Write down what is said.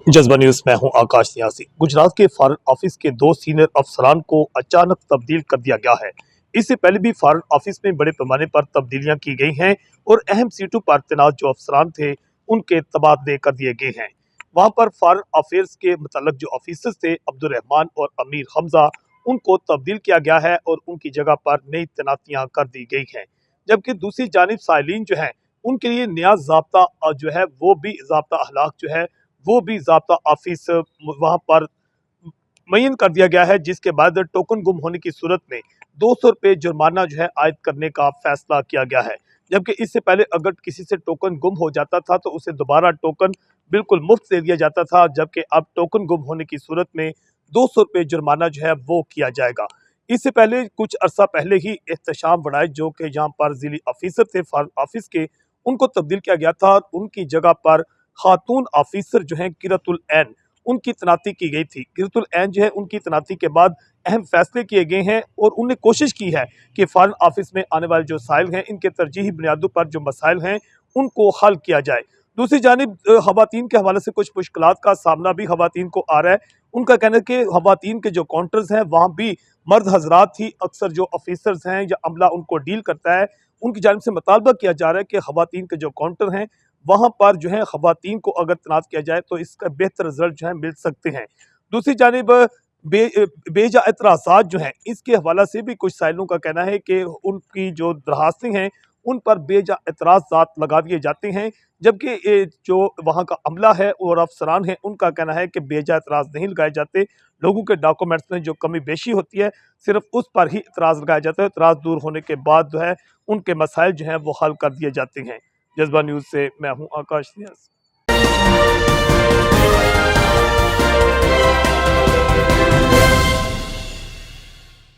जज्बा न्यूज में हूं आकाश नियासी। गुजरात के फॉरेन ऑफिस के 2 सीनियर अफसरान को अचानक तब्दील कर दिया गया है। इससे पहले भी फॉरेन ऑफिस में बड़े पैमाने पर तब्दीलियां की गई हैं और अहम सीटों पर तैनात जो अफसरान थे उनके तबादले कर दिए गए हैं। वहां पर फॉरेन अफेयर्स के मुतल्लक जो ऑफिसर्स थे अब्दुल रहमान और अमीर हमजा, उनको तब्दील किया गया है और उनकी जगह पर नई तैनातियां कर दी गई हैं। जबकि दूसरी जानिब साइलिन जो है उनके लिए नया ज़ाब्ता जो है वो भी ज़ाब्ता अखलाक जो है वो भी ज़ाब्ता ऑफिस वहां पर मुय्यन कर दिया गया है, जिसके बाद टोकन गुम होने की सूरत में 200 रुपये जुर्माना जो है आयद करने का फैसला किया गया है। जबकि इससे पहले अगर किसी से टोकन गुम हो जाता था तो उसे दोबारा टोकन बिल्कुल मुफ्त दे दिया जाता था, जबकि अब टोकन गुम होने की सूरत में 200 रुपये जुर्माना जो है वो किया जाएगा। इससे पहले कुछ अरसा पहले ही एहतशाम वड़ाई जो कि यहाँ पर जिली ऑफिसर थे फॉरेन ऑफिस के, उनको तब्दील किया गया था और उनकी जगह पर खातून ऑफिसर जो हैं किरतुल ऐन, उनकी तैनाती की गई थी। किरतुल ऐन जो है उनकी तैनाती के बाद अहम फैसले किए गए हैं और उन्होंने कोशिश की है कि फॉरेन ऑफिस में आने वाले जो साइल हैं इनके तरजीही बुनियादों पर जो मसाइल हैं उनको हल किया जाए। दूसरी जानिब खवातीन के हवाले से कुछ मुश्किलात का सामना भी खवातीन को आ रहा है। उनका कहना है कि खवातीन के जो काउंटर्स हैं वहाँ भी मर्द हजरात ही अक्सर जो ऑफिसर्स हैं या अमला उनको डील करता है। उनकी जानिब से मुतालबा किया जा रहा है कि खवातीन के जो काउंटर हैं वहाँ पर जो है खवातीन को अगर तैनात किया जाए तो इसका बेहतर रिजल्ट जो है मिल सकते हैं। दूसरी जानिब बेजा एतराज़ात जो हैं इसके हवाला से भी कुछ साइलों का कहना है कि उनकी जो दरखास्तें हैं उन पर बेजा एतराज़ात लगा दिए जाते हैं, जबकि जो वहाँ का अमला है और अफसरान हैं उनका कहना है कि बेजा एतराज़ नहीं लगाए जाते। लोगों के डॉक्यूमेंट्स में जो कमी बेशी होती है सिर्फ उस पर ही एतराज़ लगाया जाता है। एतराज़ दूर होने के बाद जो है उनके मसाइल जो हैं वो हल कर दिए जाते हैं। जज्बा न्यूज़ से मैं हूँ आकाश नियाज़।